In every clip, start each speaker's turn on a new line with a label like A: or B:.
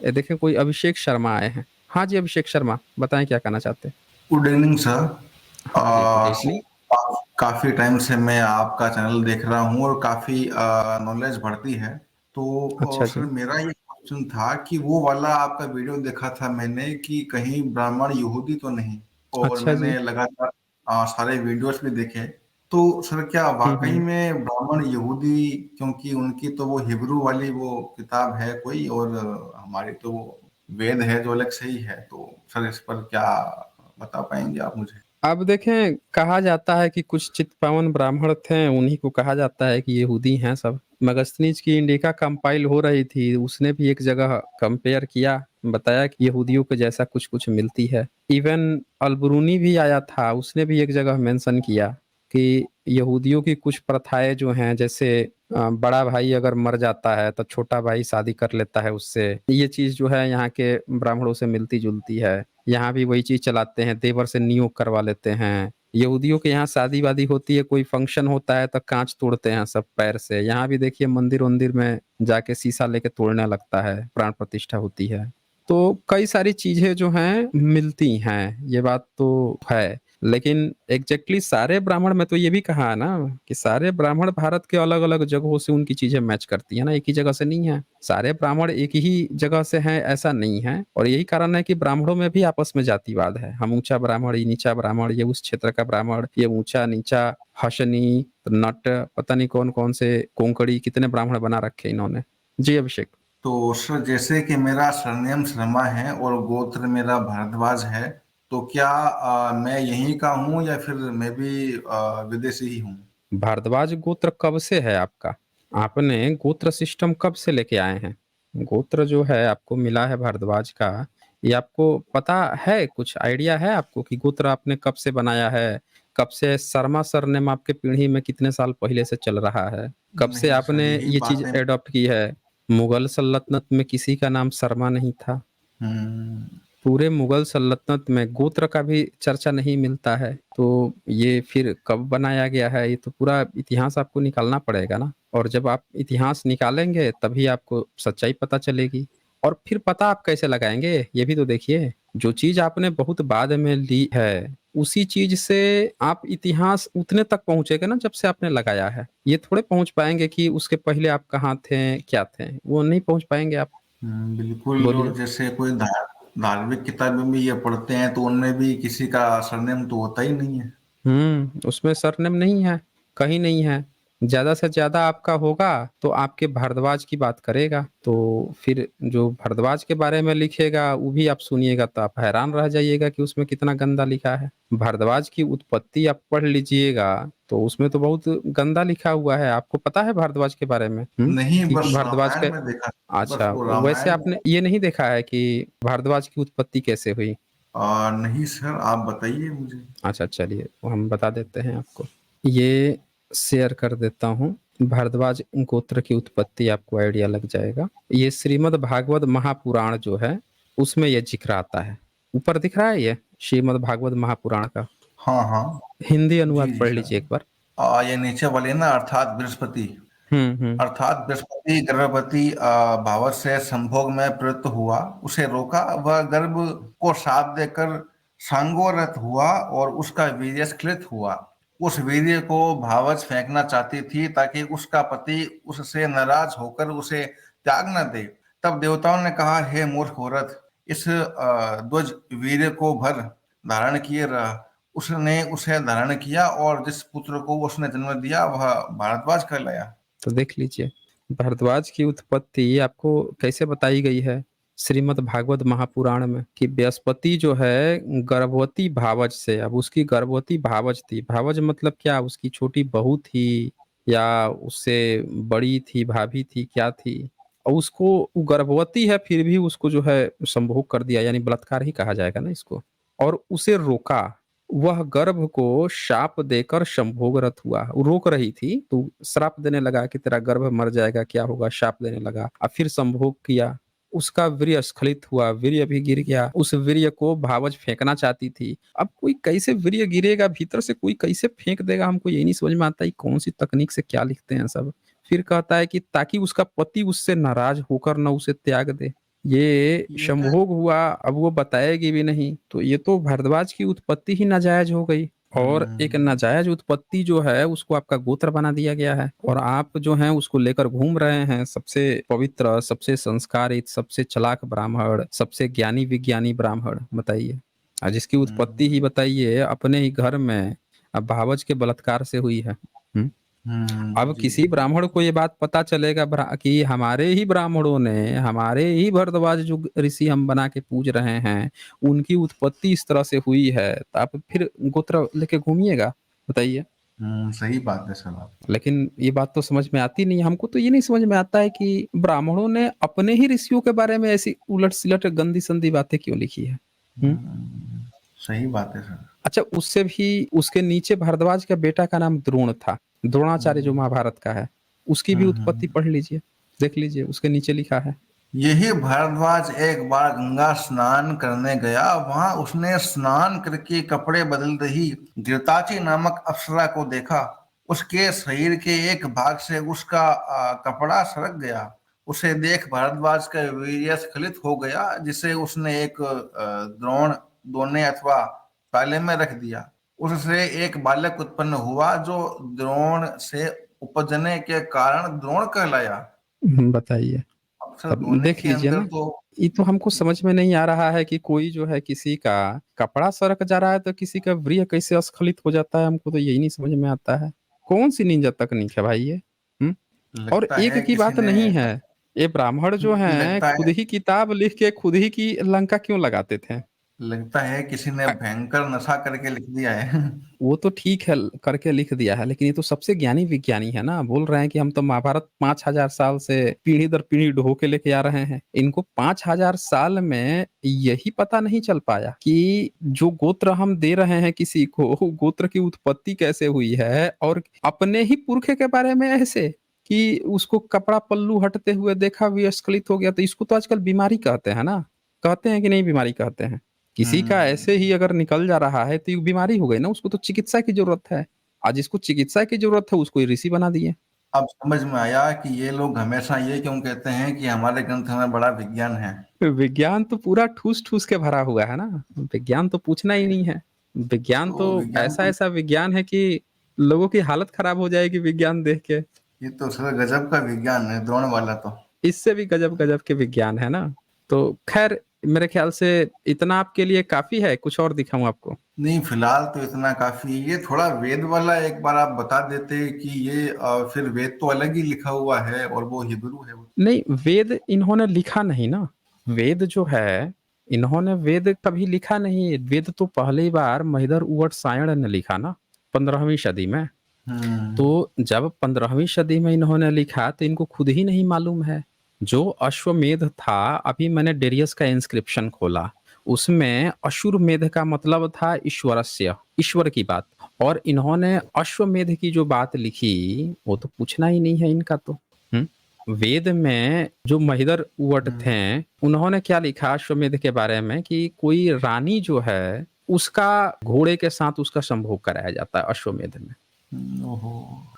A: देखिए कोई अभिषेक शर्मा आए हैं। हाँ जी, अभिषेक शर्मा, बताएँ क्या कहना चाहते हैं?
B: Good evening sir.
A: हाँ जी, गुड इवनिंग।
B: काफी टाइम से मैं आपका चैनल देख रहा हूँ और काफी नॉलेज बढ़ती है। तो
A: अच्छा
B: सर
A: जी।
B: मेरा ये क्वेश्चन था कि वो वाला आपका वीडियो देखा था मैंने कि कहीं ब्राह्मण यहूदी तो नहीं, और
A: अच्छा जी।
B: मैंने लगातार सारे वीडियोस भी देखे। तो सर क्या वाकई
A: हुँ।
B: में ब्राह्मण यहूदी, क्योंकि उनकी तो वो हिब्रू वाली वो किताब है कोई, और हमारी तो वो वेद है जो अलग से ही है। तो सर इस पर क्या बता पाएंगे आप मुझे?
A: अब देखें, कहा जाता है कि कुछ चित्पावन ब्राह्मण थे, उन्हीं को कहा जाता है कि यहूदी हैं सब। मगस्थनीज की इंडिका कंपाइल हो रही थी, उसने भी एक जगह कंपेयर किया, बताया कि यहूदियों के जैसा कुछ-कुछ मिलती है। इवन अल-बुरूनी भी आया था, उसने भी एक जगह मेंशन किया कि यहूदियों की कुछ प्रथाएँ जो हैं, जैसे बड़ा भाई अगर मर जाता है तो छोटा भाई शादी कर लेता है उससे। ये चीज़ जो है यहाँ के ब्राह्मणों से मिलती-जुलती है। यहाँ भी वही चीज़ चलाते हैं, देवर से नियोग करवा लेते हैं। यहूदियों के यहाँ शादी-वादी होती है, कोई फंक्शन होता है तो काँच तोड़ते हैं सब पैर से। यहाँ भी देखिए मंदिर-वंदिर में जाके शीशा लेके तोड़ने लगता है, प्राण प्रतिष्ठा होती है। तो कई सारी चीज़ें जो हैं मिलती हैं, ये बात तो है। लेकिन एग्ज़ैक्टली सारे ब्राह्मण, मैं तो ये भी कहा है ना कि सारे ब्राह्मण भारत के अलग-अलग जगहों से उनकी चीज़ें मैच करती हैं ना, एक ही जगह से नहीं है। सारे ब्राह्मण एक ही जगह से हैं ऐसा नहीं है, और यही कारण है कि ब्राह्मणों में भी आपस में जातिवाद है। हम ऊँचा ब्राह्मण, ये नीचा ब्राह्मण, ये उस क्षेत्र का ब्राह्मण, ये ऊँचा-नीचा, हशनी, नट, पता नहीं कौन-कौन से कोंकणी कितने ब्राह्मण बना रखे इन्होंने। जी, अभिषेक।
B: तो सर जैसे कि मेरा सरनेम शर्मा है और गोत्र मेरा भारद्वाज है, तो क्या मैं यहीं का हूँ या फिर मैं भी विदेशी ही हूँ?
A: भारद्वाज गोत्र कब से है आपका? आपने गोत्र सिस्टम कब से लेके आए हैं? गोत्र जो है आपको मिला है भारद्वाज का, ये आपको पता है, कुछ आइडिया है आपको कि गोत्र आपने कब से बनाया है? कब से शर्मा सरनेम आपके पीढ़ी में कितने साल पहले से चल रहा है? कब से
B: नहीं सर,
A: आपने
B: यही
A: ये चीज़
B: बातें।
A: एडॉप्ट की है? मुगल सल्तनत में किसी का नाम शर्मा नहीं था।
B: हम्म।
A: पूरे मुगल सल्तनत में गोत्र का भी चर्चा नहीं मिलता है, तो ये फिर कब बनाया गया है, ये तो पूरा इतिहास आपको निकालना पड़ेगा ना। और जब आप इतिहास निकालेंगे तभी आपको सच्चाई पता चलेगी, और फिर पता आप कैसे लगाएँगे, ये भी तो देखिए। जो चीज़ आपने बहुत बाद में ली है, उसी चीज़ से आप इतिहास उतने तक पहुँचेगा ना जब से आपने लगाया है। ये थोड़े पहुँच पाएँगे कि उसके पहले आप कहाँ थे, क्या थे, वो नहीं पहुँच पाएँगे आप।
B: बिल्कुल। और
A: बोलिए।
B: जैसे कोई धार्मिक किताबें भी ये पढ़ते हैं तो उनमें भी किसी का सरनेम तो होता ही नहीं है।
A: उसमें सरनेम नहीं है, कहीं नहीं है। ज़्यादा से ज़्यादा आपका होगा तो आपके भारद्वाज की बात करेगा, तो फिर जो भारद्वाज के बारे में लिखेगा वो भी आप सुनिएगा तो आप हैरान रह जाइएगा कि उसमें कितना गंदा लिखा है। भारद्वाज की उत्पत्ति आप पढ़ लीजिएगा तो उसमें तो बहुत गंदा लिखा हुआ है। आपको पता है भारद्वाज के बारे में?
B: नहीं,
A: कि
B: बस
A: भारद्वाज
B: रामायण
A: के
B: में देखा। बस
A: अच्छा,
B: वो
A: वैसे
B: रामायण में।
A: आपने ये नहीं देखा है कि भारद्वाज की उत्पत्ति कैसे हुई?
B: नहीं सर, आप बताइए मुझे।
A: अच्छा, चलिए वो हम बता देते हैं आपको। ये शेयर कर देता हूँ। भारद्वाज गोत्र की उत्पत्ति आपको आइडिया लग जाएगा। ये श्रीमद् भागवत महापुराण जो है, उसमें ये ज़िक्र आता है। ऊपर दिख रहा है ये? श्रीमद् भागवत महापुराण का
B: हाँ हाँ।
A: हिंदी अनुवाद
B: जी जी
A: पढ़
B: सर।
A: लीजिए एक बार।
B: ये नीचे वाले ना, अर्थात बृहस्पति।
A: हुँ।
B: अर्थात बृहस्पति गर्भवती भावत से संभोग में प्रवृत्त हुआ, उसे रोका, वह गर्भ को शाप देकर सांगोरत हुआ और उसका वीर्य स्खलित हुआ। उस वीर्य को भावच फेंकना चाहती थी ताकि उसका पति उससे नाराज होकर उसे त्याग न दे। तब देवताओं ने कहा, हे मूर्ख औरत, इस ध्वज वीर्य को भर धारण किए रह। उसने उसे धारण किया और जिस पुत्र को उसने जन्म दिया वह भारद्वाज कहलाया।
A: तो देख लीजिए, भारद्वाज की उत्पत्ति आपको कैसे बताई गई है श्रीमद् भागवत महापुराण में कि बृहस्पति जो है गर्भवती भावज से, अब उसकी गर्भवती भावज थी। भावज मतलब क्या? उसकी छोटी बहू थी या उससे बड़ी थी, भाभी थी, क्या थी? और उसको, वो गर्भवती है फिर भी उसको जो है संभोग कर दिया, यानी बलात्कार ही कहा जाएगा ना इसको। और उसे रोका, वह गर्भ को शाप देकर संभोगरत हुआ। वो रोक रही थी तो श्राप देने लगा कि तेरा गर्भ मर जाएगा, क्या होगा, शाप देने लगा और फिर संभोग किया। उसका वीर्य स्खलित हुआ, वीर्य भी गिर गया। उस वीर्य को भावज फेंकना चाहती थी। अब कोई कैसे वीर्य गिरेगा भीतर से, कोई कैसे फेंक देगा, हमको यही नहीं समझ में आता है कौन सी तकनीक से क्या लिखते हैं सब। फिर कहता है कि ताकि उसका पति उससे नाराज होकर न उसे त्याग दे। ये
B: ये तो
A: संभोग हुआ, अब वो बताएगी भी नहीं, तो ये तो भारद्वाज की उत्पत्ति ही नाजायज हो गई। और एक
B: हम्म,
A: नाजायज उत्पत्ति जो है उसको आपका गोत्र बना दिया गया है, और आप जो हैं उसको लेकर घूम रहे हैं, सबसे पवित्र, सबसे संस्कारित, सबसे चालाक ब्राह्मण, सबसे ज्ञानी विज्ञानी ब्राह्मण, बताइए। और जिसकी उत्पत्ति ही बताइए अपने ही घर में अब भावज के बलात्कार से हुई है। अब
B: जी
A: किसी
B: जी।
A: ब्राह्मण को ये बात पता चलेगा कि हमारे ही ब्राह्मणों ने, हमारे ही भरद्वाज जो ऋषि हम बना के पूज रहे हैं, उनकी उत्पत्ति इस तरह से हुई है, तो आप फिर गोत्र लेके घूमिएगा, बताइए।
B: सही बात है सर आप।
A: लेकिन ये बात तो समझ में आती नहीं, हमको तो ये नहीं समझ में आता है कि ब्राह्मणों ने अपने ही ऋषियों के बारे में ऐसी उलट सिलट गंदी संदी बातें क्यों लिखी है। हम्म।
B: हम्म, सही बात है सर।
A: अच्छा, उससे भी उसके नीचे भारद्वाज का बेटा का नाम द्रोण था, द्रोणाचार्य जो
B: हम्म,
A: महाभारत का है, उसकी भी उत्पत्ति
B: हम्म।
A: पढ़ लीजिए, देख लीजिए, उसके नीचे लिखा है।
B: यही भारद्वाज एक बार गंगा स्नान करने गया। वहां उसने स्नान करके कपड़े बदल रही घृताची नामक अप्सरा को देखा। उसके शरीर के एक भाग से उसका कपड़ा सरक गया। उसे देख भारद्वाज का वीर्य स्खलित हो गया, जिसे उसने एक द्रोण दोने अथवा ताले में रख दिया। उससे एक बालक उत्पन्न हुआ जो द्रोण से उपजने के कारण द्रोण कहलाया।
A: बताइए।
B: अब सर
A: तब
B: दोने
A: देख
B: के
A: लीजिए
B: अंदर
A: ना,
B: तो
A: ये तो हमको समझ में नहीं आ रहा है कि कोई जो है किसी का कपड़ा सरक जा रहा है तो किसी का वीर्य कैसे अस्खलित हो जाता है, हमको तो यही नहीं समझ में आता है। कौन सी निंजा तकनीक है भाई ये। हम्म। और
B: लगता
A: एक
B: है
A: की
B: किसी
A: बात
B: ने
A: नहीं है, ये ब्राह्मण जो हैं
B: लगता
A: खुद
B: है
A: ही किताब लिख के खुद ही की लंका क्यों लगाते थे।
B: लगता है किसी ने भयंकर नशा करके लिख दिया है।
A: वो तो ठीक है, करके लिख दिया है, लेकिन ये तो सबसे ज्ञानी विज्ञानी है ना, बोल रहे हैं कि हम तो महाभारत 5,000 साल से पीढ़ी दर पीढ़ी ढो के लेके आ रहे हैं। इनको 5,000 साल में यही पता नहीं चल पाया कि जो गोत्र हम दे रहे हैं किसी को, गोत्र की उत्पत्ति कैसे हुई है, और अपने ही पुरखे के बारे में ऐसे कि उसको कपड़ा पल्लू हटते हुए देखा, विस्खलित हो गया, तो इसको तो आजकल बीमारी कहते हैं ना, कहते हैं कि नहीं, बीमारी कहते हैं। किसी का ऐसे ही
B: हम्म,
A: अगर निकल जा रहा है तो ये बीमारी हो गई ना, उसको तो चिकित्सा की जरूरत है। आज इसको चिकित्सा की जरूरत है, उसको ऋषि बना दिए।
B: अब समझ में आया कि ये लोग हमेशा ये क्यों कहते हैं कि हमारे ग्रंथ में बड़ा विज्ञान है।
A: विज्ञान तो पूरा ठूस ठूस के भरा हुआ है ना, विज्ञान तो पूछना ही नहीं है। विज्ञान तो
B: तो विज्ञान
A: ऐसा
B: तो
A: ऐसा विज्ञान है कि लोगों की हालत खराब हो जाएगी विज्ञान देख के।
B: ये तो सर गजब का विज्ञान है, द्रोण वाला तो।
A: इससे भी गजब गजब के विज्ञान है ना। तो खैर, मेरे ख्याल से इतना आपके लिए काफी है, कुछ और दिखाऊं आपको।
B: नहीं, फिलहाल तो इतना काफी है। ये थोड़ा वेद वाला एक बार आप बता देते कि ये फिर वेद तो अलग ही लिखा हुआ है और वो हिब्रू है।
A: नहीं, वेद इन्होंने लिखा नहीं ना। वेद जो है, इन्होंने वेद कभी लिखा नहीं। वेद तो पहली बार महिदर उवट सायण ने लिखा ना, 15वीं सदी में।
B: हम्म,
A: तो जब 15वीं सदी में इन्होंने लिखा तो इनको खुद ही नहीं मालूम है। जो अश्वमेध था, अभी मैंने डेरियस का इंस्क्रिप्शन खोला, उसमें अश्वमेध का मतलब था ईश्वरस्य, ईश्वर की बात। और इन्होंने अश्वमेध की जो बात लिखी, वो तो पूछना ही नहीं है इनका तो। वेद में जो महिदर उवट
B: हम्म,
A: थे, उन्होंने क्या लिखा अश्वमेध के बारे में कि कोई रानी जो है उसका घोड़े के साथ उसका संभोग कराया जाता है अश्वमेध में।
B: ओहो।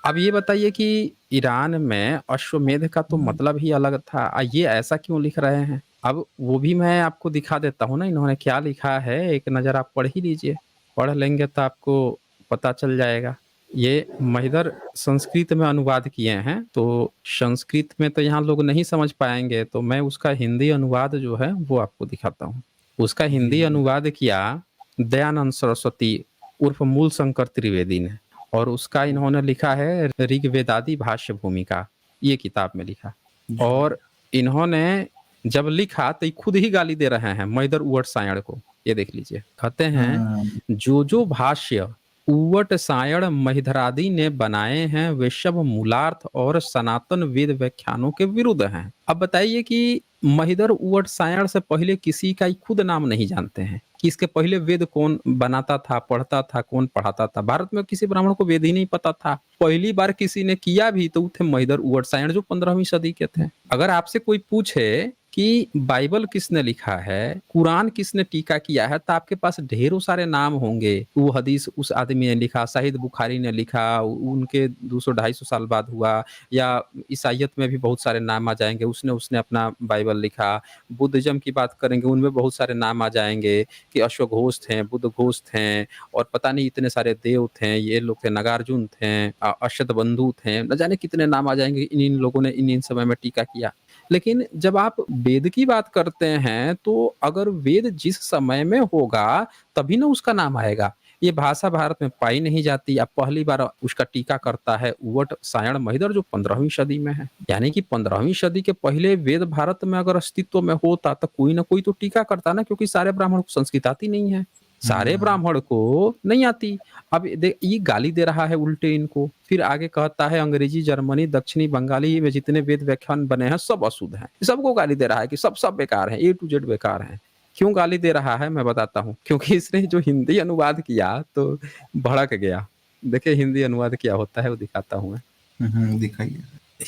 A: अब ये बताइए कि ईरान में अश्वमेध का तो मतलब ही अलग था, ये ऐसा क्यों लिख रहे हैं। अब वो भी मैं आपको दिखा देता हूँ ना, इन्होंने क्या लिखा है, एक नज़र आप पढ़ ही लीजिए। पढ़ लेंगे तो आपको पता चल जाएगा। ये महिदर संस्कृत में अनुवाद किए हैं, तो संस्कृत में तो यहाँ लोग नहीं समझ पाएंगे, तो मैं उसका हिंदी अनुवाद जो है वो आपको दिखाता हूँ। उसका
B: जी
A: हिंदी
B: जी।
A: अनुवाद किया दयानंद सरस्वती उर्फ मूल शंकर त्रिवेदी ने, और उसका इन्होंने लिखा है ऋग्वेदादि भाष्य भूमिका, ये किताब में लिखा।
B: जी।
A: और इन्होंने जब लिखा तो खुद ही गाली दे रहे हैं मैदर उवट सायण को। ये देख लीजिए, कहते हैं
B: हम्म,
A: जो भाष्य उवट सायण महिधरादि ने बनाए हैं वे सब मूलार्थ और सनातन वेद व्याख्यानों के विरुद्ध हैं। अब बताइए कि महिदर उवट सायण से पहले किसी का खुद नाम नहीं जानते हैं कि इसके पहले वेद कौन बनाता था, पढ़ता था, कौन पढ़ाता था। भारत में किसी ब्राह्मण को वेद ही नहीं पता था। पहली बार किसी ने किया भी तो थे महिदर उवट सायण, जो 15वीं सदी के थे। अगर आपसे कोई पूछे कि बाइबल किसने लिखा है, कुरान किसने टीका किया है, तो आपके पास ढेरों सारे नाम होंगे। वो हदीस उस आदमी ने लिखा, सहीद बुखारी ने लिखा, उनके 200-250 साल बाद हुआ, या ईसाइयत में भी बहुत सारे नाम आ जाएँगे, उसने उसने अपना बाइबल लिखा। बुद्धिज़्म की बात करेंगे, उनमें बहुत सारे नाम आ जाएँगे कि अश्वघोष थे, बुद्धघोष थे, और पता नहीं इतने सारे देव थे, ये लोग थे, नागार्जुन थे, अश्वतबंधु थे, न जाने कितने नाम आ जाएँगे। इन-इन लोगों ने इन-इन समय में टीका किया। लेकिन जब आप वेद की बात करते हैं, तो अगर वेद जिस समय में होगा, तभी ना उसका नाम आएगा। ये भाषा भारत में पाई नहीं जाती। अब पहली बार उसका टीका करता है उवट सायण महिदर, जो 15वीं सदी में है। यानी कि 15वीं सदी के पहले वेद भारत में अगर अस्तित्व में होता, तो कोई ना कोई तो टीका करता ना, क्योंकि सारे ब्राह्मण को संस्कृत आती नहीं है। सारे
B: हम्म।
A: ब्राह्मण को नहीं आती। अब ये गाली दे रहा है उल्टे इनको, फिर आगे कहता है अंग्रेजी, जर्मनी, दक्षिणी बंगाली में जितने वेद व्याख्यान बने हैं सब अशुद्ध हैं। सबको गाली दे रहा है कि सब सब बेकार हैं, ए टू जेड बेकार हैं। क्यों गाली दे रहा है मैं बताता हूँ। क्योंकि इसने जो हिंदी अनुवाद किया तो भड़क गया। देखिए हिंदी अनुवाद क्या होता है वो दिखाता हूँ मैं।
B: दिखाइए।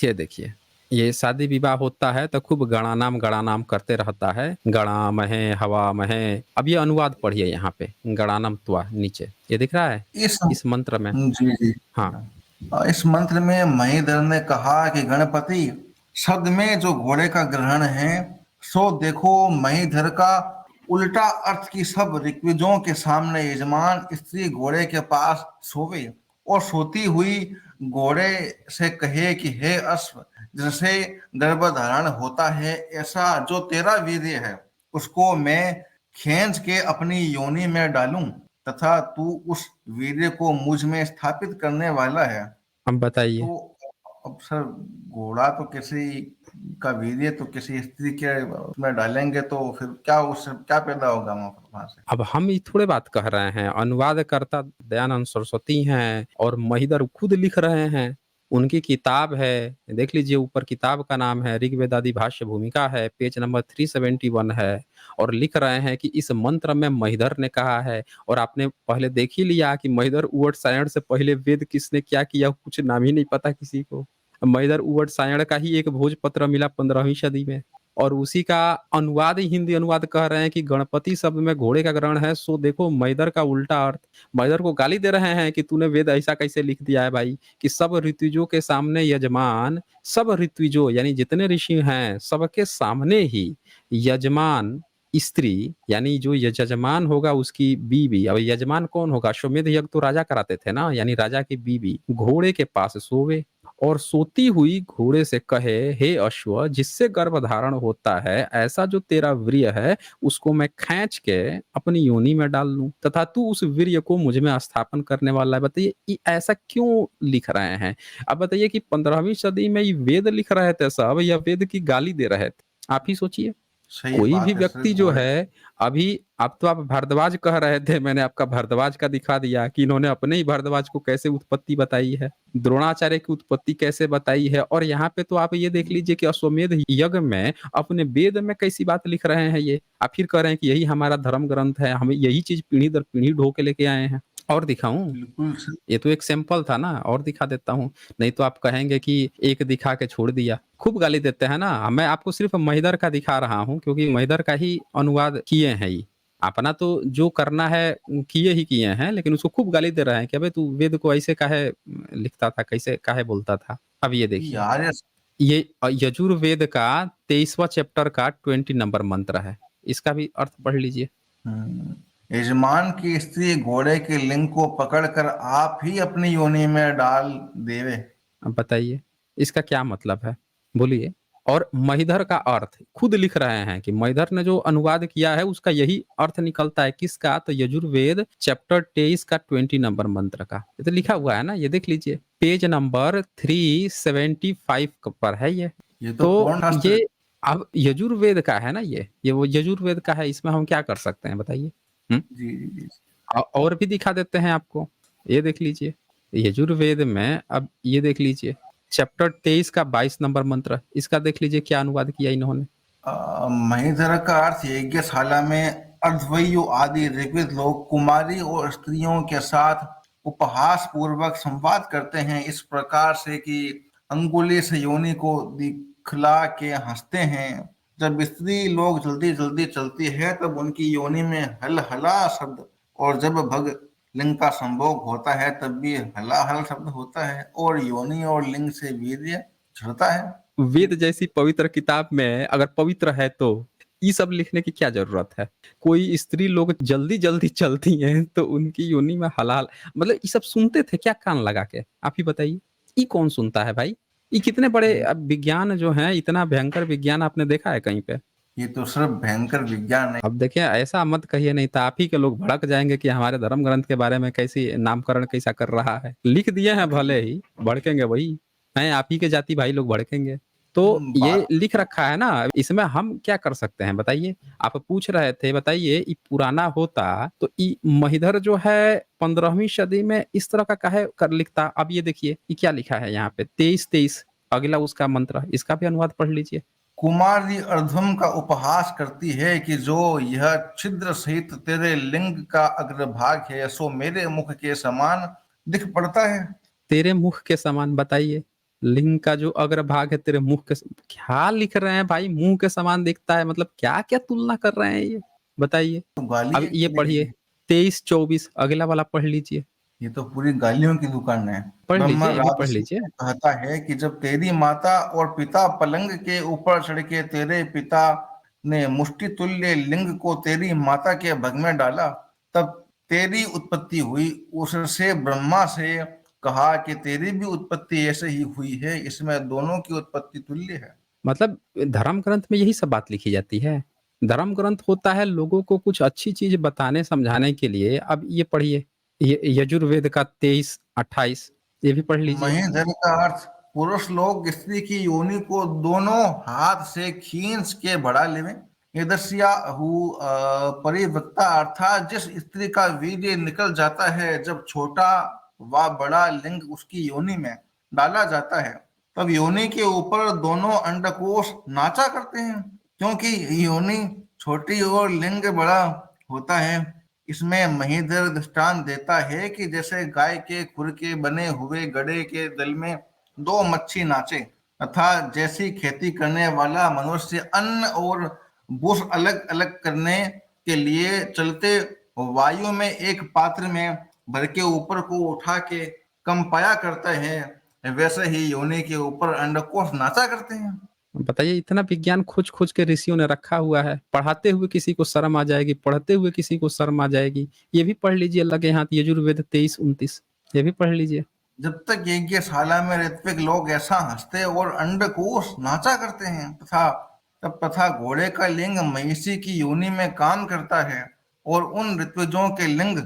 A: ये देखिए, ये शादी विवाह होता है तो खूब गणानाम करते रहता है। गणामहे हवामहे। अब ये अनुवाद पढ़िए यहाँ पे, गणानम त्वा नीचे, ये दिख रहा है
B: इस
A: इस मंत्र में।
B: जी जी।
A: हाँ,
B: इस मंत्र में महीधर ने कहा कि गणपति शब्द में जो घोड़े का ग्रहण है, सो देखो महीधर का उल्टा अर्थ की सब ऋग्विजों के सामने यजमान स्त्री घोड़े के पास सोवे और सोती हुई घोड़े से कहे कि हे अश्व, जिससे गर्भधारण होता है, ऐसा जो तेरा वीर्य है उसको मैं खींच के अपनी योनि में डालूं, तथा तू उस वीर्य को मुझ में स्थापित करने वाला है।
A: अब बताइए।
B: तो अब सर, घोड़ा तो किसी का वीर्य तो किसी स्त्री के उसमें डालेंगे तो फिर क्या, उससे क्या पैदा होगा वहां से?
A: अब हम ये थोड़े बात कह रहे हैं, अनुवादकर्ता दयानंद सरस्वती हैं और महिदर खुद लिख रहे हैं। उनकी किताब है, देख लीजिए ऊपर किताब का नाम है ऋग्वेद आदि भाष्य भूमिका है, पेज नंबर 371 है, और लिख रहे हैं कि इस मंत्र में महिदर ने कहा है। और आपने पहले देख ही लिया कि महिदर उवट सायण से पहले वेद किसने क्या किया, कुछ नाम ही नहीं पता किसी को। महिदर उवट सायण का ही एक भोजपत्र मिला 15वीं सदी में, और उसी का अनुवाद ही हिंदी अनुवाद कह रहे हैं कि गणपति शब्द में घोड़े का ग्रहण है, सो देखो मैदर का उल्टा अर्थ। मैदर को गाली दे रहे हैं कि तूने वेद ऐसा कैसे लिख दिया है भाई, कि सब ऋतुजों के सामने यजमान, सब ऋतुजों यानी जितने ऋषि हैं सबके सामने ही यजमान स्त्री, यानी जो यजमान होगा उसकी बीवी। अब यजमान कौन होगा, अश्वमेध यज्ञ तो राजा कराते थे ना, यानी राजा की बीवी घोड़े के पास सोवे और सोती हुई घोड़े से कहे, हे अश्व, जिससे गर्भ धारण होता है, ऐसा जो तेरा वीर्य है उसको मैं खींच के अपनी योनि में डाल लूं, तथा तू उस वीर्य को मुझ में स्थापन करने वाला है। बताइए ये ऐसा क्यों लिख रहे हैं? अब बताइए कि 15वीं सदी में ये वेद लिख रहे थे सब, या वेद की गाली दे रहे थे? आप ही सोचिए।
B: सही
A: कोई भी
B: बात है सर,
A: व्यक्ति जो
B: घोड़े।
A: है, अभी अब तो आप भारद्वाज कह रहे थे, मैंने आपका भारद्वाज का दिखा दिया कि इन्होंने अपने ही भारद्वाज को कैसे उत्पत्ति बताई है, द्रोणाचार्य की उत्पत्ति कैसे बताई है। और यहाँ पे तो आप ये देख लीजिए कि अश्वमेध यज्ञ में अपने वेद में कैसी बात लिख रहे हैं ये। आप फिर कह रहे हैं कि यही हमारा धर्म ग्रंथ है, हमें यही चीज पीढ़ी दर पीढ़ी ढो के लेके आए हैं। और दिखाऊं?
B: बिल्कुल सर।
A: ये तो एक सैंपल था ना, और दिखा देता हूँ। नहीं तो आप कहेंगे कि एक दिखा के छोड़ दिया। खूब गाली देते हैं ना। मैं आपको सिर्फ महिदर का दिखा रहा हूँ, क्योंकि महिदर का ही अनुवाद किए हैं ये। अपना तो जो करना है किए ही किए हैं, लेकिन उसको खूब गाली दे रहे हैं कि अबे तू वेद को ऐसे काहे लिखता था, कैसे काहे बोलता था। अब ये देखिए,
B: यार ये
A: ये यजुर्वेद का 23वां चैप्टर का 20 नंबर मंत्र है। इसका भी अर्थ पढ़ लीजिए।
B: हम्म, यजमान की स्त्री घोड़े के लिंग को पकड़कर आप ही अपनी योनि में डाल देवे।
A: अब बताइए इसका क्या मतलब है, बोलिए। और महिधर का अर्थ खुद लिख रहे हैं कि महिधर ने जो अनुवाद किया है उसका यही अर्थ निकलता है। किसका? तो यजुर्वेद चैप्टर 23 का 20 नंबर मंत्र का। ये तो लिखा हुआ है ना, ये देख लीजिए पेज नंबर 375 पर है ये।
B: ये तो
A: तो
B: कौन शास्त्र?
A: ये अब यजुर्वेद का है ना, ये वो यजुर्वेद का है। इसमें हम क्या कर सकते हैं बताइए? हम्म?
B: जी जी जी।
A: और भी दिखा देते हैं आपको, ये देख लीजिए यजुर्वेद में। अब ये देख लीजिए चैप्टर 23 का 22 नंबर मंत्र, इसका देख लीजिए क्या अनुवाद किया इन्होंने।
B: महीधर का अर्थ यज्ञशाला में अर्धवैयो आदि ऋग्वेद लोग कुमारी और स्त्रियों के साथ उपहास पूर्वक संवाद करते हैं, इस प्रकार से कि अंगुली से योनि को दिखला के हंसते हैं। जब स्त्री लोग जल्दी जल्दी चलती है तब उनकी योनि में हल हला शब्द, और जब भग लिंग का संभोग होता है तब भी हला हल शब्द होता है, और योनि और लिंग से वीर्य झड़ता है। ये
A: वेद जैसी पवित्र किताब में अगर पवित्र है तो ये सब लिखने की क्या जरूरत है? कोई स्त्री लोग जल्दी जल्दी चलती हैं तो उनकी योनि में हलाल, मतलब ये सब सुनते थे क्या कान लगा के? आप ही बताइए। ये कौन सुनता है भाई? ये कितने बड़े विज्ञान जो है, इतना भयंकर विज्ञान आपने देखा है कहीं पे?
B: ये तो सिर्फ भयंकर विज्ञान है।
A: अब देखिए ऐसा मत कहिए, नहीं तो आप ही के लोग भड़क जाएंगे कि हमारे धर्म ग्रंथ के बारे में कैसी नामकरण कैसा कर रहा है। लिख दिए हैं भले ही, भड़केंगे वही हैं, आप ही के जाति भाई लोग भड़केंगे। तो ये
B: बात
A: लिख रखा है ना, इसमें हम क्या कर सकते हैं बताइए? आप पूछ रहे थे, बताइए ये पुराना होता तो ये महिधर जो है 15वीं सदी में इस तरह का काहे कर लिखता। अब ये देखिए ये क्या लिखा है यहाँ पे 23-23, अगला उसका मंत्र, इसका भी अनुवाद पढ़ लीजिए।
B: कुमारी अर्धम का उपहास करती है कि जो यह छिद्र सहित तेरे लिंग का अग्रभाग है सो मेरे मुख के समान दिख पड़ता है।
A: तेरे मुख के समान, बताइए लिंग का जो अग्रभाग है तेरे मुख के क्या लिख रहे हैं भाई? मुंह के समान दिखता है, मतलब क्या क्या तुलना कर रहे हैं ये, बताइए।
B: तो गाली
A: अब
B: है
A: ये पढ़िए 23-24, अगला वाला पढ़ लीजिए।
B: ये तो पूरी गालियों की दुकान है।
A: पढ़
B: ब्रह्म
A: लीजिए, ये भी पढ़
B: राजसी
A: लीजिए।
B: में कहता है कि जब तेरी माता और पिता पलंग के ऊपर चढ़ के तेरे पिता ने मुष्टि तुल्य लिंग को तेरी माता के भग में डाला, तब तेरी उत्पत्ति हुई। उससे ब्रह्मा से कहा कि तेरी भी उत्पत्ति ऐसे ही हुई है, इसमें दोनों की उत्पत्ति तुल्य है।
A: मतलब धर्म ग्रंथ में यही सब बात लिखी जाती है। धर्म ग्रंथ होता है लोगों को कुछ अच्छी चीज बताने समझाने के लिए। अब ये पढ़िए, ये यजुर्वेद का 23-28, ये भी पढ़ लीजिए।
B: महेंद्र का अर्थ, पुरुष लोग स्त्री की योनि को दोनों हाथ से खींच के बढ़ा लेवे। यदस्या हु परिवक्ता अर्थात जिस स्त्री का वीर्य निकल जाता है जब छोटा व बड़ा लिंग उसकी योनि में डाला जाता है, तब योनि के ऊपर दोनों अंडकोश नाचा करते हैं, क्योंकि योनि छोटी और लिंग बड़ा होता है। इसमें महीधर दृष्टांत देता है कि जैसे गाय के खुर के बने हुए गड़े के दल में दो मच्छी नाचे, तथा जैसी खेती करने वाला मनुष्य अन्न और भूस अलग अलग करने के लिए चलते वायु में एक पात्र में भर के ऊपर को उठा के कंपाया करता है, वैसे ही योनि के ऊपर अंडकोश नाचा करते हैं।
A: बताइए इतना विज्ञान खोज खोज के ऋषियों ने रखा हुआ है, पढ़ाते हुए किसी को शर्म आ जाएगी, पढ़ते हुए किसी को शर्म आ जाएगी। ये भी पढ़ लीजिए, लगे हाथ यजुर्वेद 23-29, ये भी पढ़ लीजिए।
B: जब तक यज्ञशाला में ऋत्विक लोग ऐसा हंसते और अंडकोश नाचा करते हैं तथा घोड़े का लिंग महिषी की योनि में काम करता है और उन ऋत्विजों के लिंग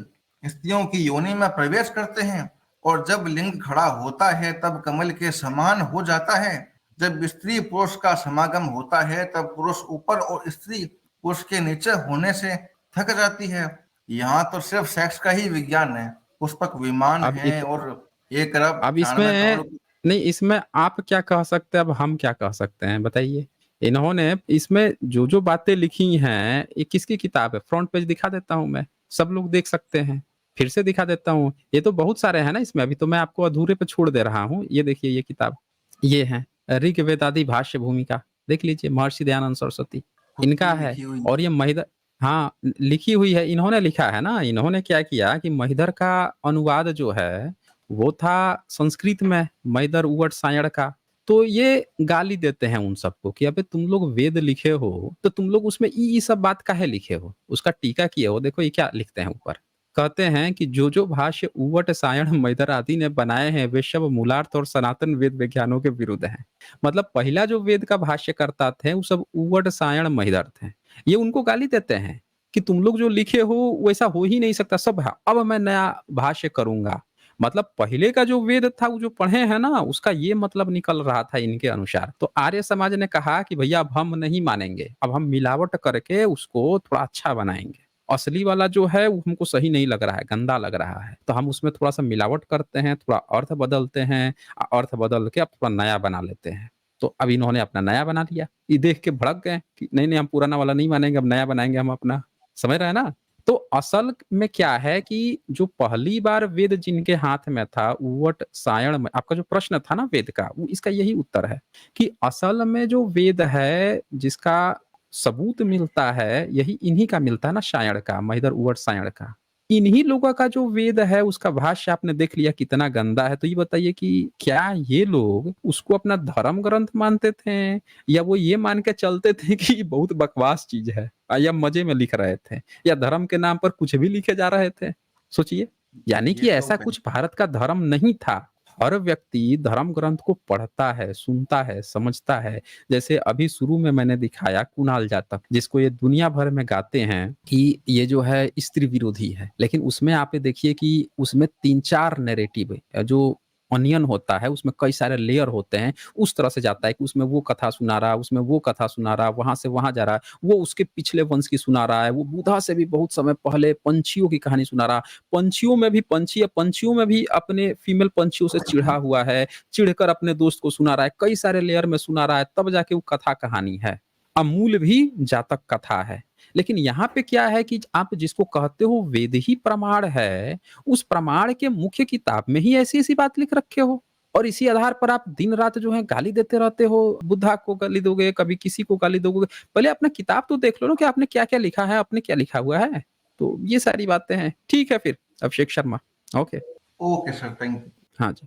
B: स्त्रियों की योनि में प्रवेश करते हैं, और जब लिंग खड़ा होता है तब कमल के समान हो जाता है। जब स्त्री पुरुष का समागम होता है तब पुरुष ऊपर और स्त्री पुरुष के नीचे होने से थक जाती है। यहाँ तो सिर्फ सेक्स का ही विज्ञान है, पुष्पक विमान
A: अब
B: है और 1 अरब
A: अब
B: 96 करोड़।
A: इसमें नहीं, इसमें आप क्या कह सकते हैं, अब हम क्या कह सकते हैं बताइए? इन्होंने इसमें जो जो बातें लिखी हैं, ये किसकी किताब है? फ्रंट पेज दिखा देता हूँ मैं, सब लोग देख सकते हैं। फिर से दिखा देता हूँ, ये तो बहुत सारे हैं ना इसमें, अभी तो मैं आपको अधूरे पे छोड़ दे रहा हूँ। ये देखिए ये किताब, ये है ऋग्वेदादि भाष्य भूमिका, देख लीजिए, महर्षि दयानंद सरस्वती
B: खुद
A: इनका
B: की
A: है।
B: लिखी हुई।
A: और ये महिदर, हाँ लिखी हुई है, इन्होंने लिखा है ना। इन्होंने क्या किया कि महिदर का अनुवाद जो है वो था संस्कृत में, मैदर उवट सायण का। तो ये गाली देते हैं उन सबको कि अबे तुम लोग वेद लिखे हो तो तुम लोग उसमें ई सब बात काहे लिखे हो, उसका टीका किए हो। देखो ये क्या लिखते हैं ऊपर, कहते हैं कि जो भाष्य उवट सायण मैदर आदि ने बनाए हैं वे सब मूलार्थ और सनातन वेद विज्ञानों के विरुद्ध हैं। मतलब पहला जो वेद का भाष्य करता थे वो सब उवट सायण मैदर थे। ये उनको गाली देते हैं कि तुम लोग जो लिखे हो वैसा हो ही नहीं सकता, सब है अब मैं नया भाष्य करूंगा। मतलब पहले का जो वेद था वो जो पढ़े हैं ना, उसका ये मतलब निकल रहा था इनके अनुसार। तो आर्य समाज ने कहा कि भैया अब हम नहीं मानेंगे, अब हम मिलावट करके उसको थोड़ा अच्छा बनाएंगे। असली वाला जो है वो हमको सही नहीं लग रहा है, गंदा लग रहा है, तो हम उसमें थोड़ा सा मिलावट करते हैं, थोड़ा अर्थ बदलते हैं, अर्थ बदल के अब थोड़ा नया बना लेते हैं। तो अब इन्होंने अपना नया बना लिया। ये देख के भड़क गए कि नहीं नहीं हम पुराना वाला नहीं मानेंगे, अब नया बनाएंगे हम अपना। समझ रहे हैं ना? तो असल में क्या है कि जो पहली बार वेद जिनके हाथ में था, उवट सायण में, आपका जो प्रश्न था ना वेद का, वो इसका यही उत्तर है कि असल में जो वेद है, जिसका सबूत मिलता है, यही इन्हीं का मिलता है ना, सायण का, महिदर उवट सायण का। इन्हीं लोगों का जो वेद है, उसका भाष्य आपने देख लिया कितना गंदा है। तो ये बताइए कि क्या ये लोग उसको अपना धर्म ग्रंथ मानते थे, या वो ये मान के चलते थे कि ये बहुत बकवास चीज है, या मजे में लिख रहे थे, या धर्म के नाम पर कुछ भी लिखे जा रहे थे? सोचिए। यानी
B: ये
A: कि
B: तो
A: ऐसा
B: कहीं
A: कुछ भारत का धर्म नहीं था। हर व्यक्ति धर्म ग्रंथ को पढ़ता है, सुनता है, समझता है। जैसे अभी शुरू में मैंने दिखाया कुणाल जातक, जिसको ये दुनिया भर में गाते हैं कि ये जो है स्त्री विरोधी है, लेकिन उसमें आप ये देखिए कि उसमें 3-4 नैरेटिव जो अनियन होता है, उसमें कई सारे लेयर होते हैं, उस तरह से जाता है कि उसमें वो कथा सुना रहा, उसमें वो कथा सुना रहा, वहाँ से वहाँ जा रहा है, वो उसके पिछले वंश की सुना रहा है, वो बुधा से भी बहुत समय पहले पंछियों की कहानी सुना रहा, पंछियों में भी पंछी या पंछियों में भी अपने फीमेल पंछियों से चिढ़ा हुआ है, चिढ़कर अपने दोस्त को सुना रहा है, कई सारे लेयर में सुना रहा है, तब जाके वो कथा कहानी है। अमूल भी जातक कथा है। लेकिन यहाँ पे क्या है कि आप जिसको कहते हो वेद ही प्रमाण है, उस प्रमाण के मुख्य किताब में ही ऐसी-ऐसी बात लिख रखे हो, और इसी आधार पर आप दिन-रात जो है गाली देते रहते हो। बुद्धा को गाली दोगे, कभी किसी को गाली दोगे। पहले अपना किताब तो देख लो ना कि आपने क्या-क्या लिखा है, आपने क्या लिखा हुआ है। तो ये सारी बातें हैं। ठीक है फिर, Abhishek Sharma. Okay.
B: Okay sir, thank you.
A: हाँ जी।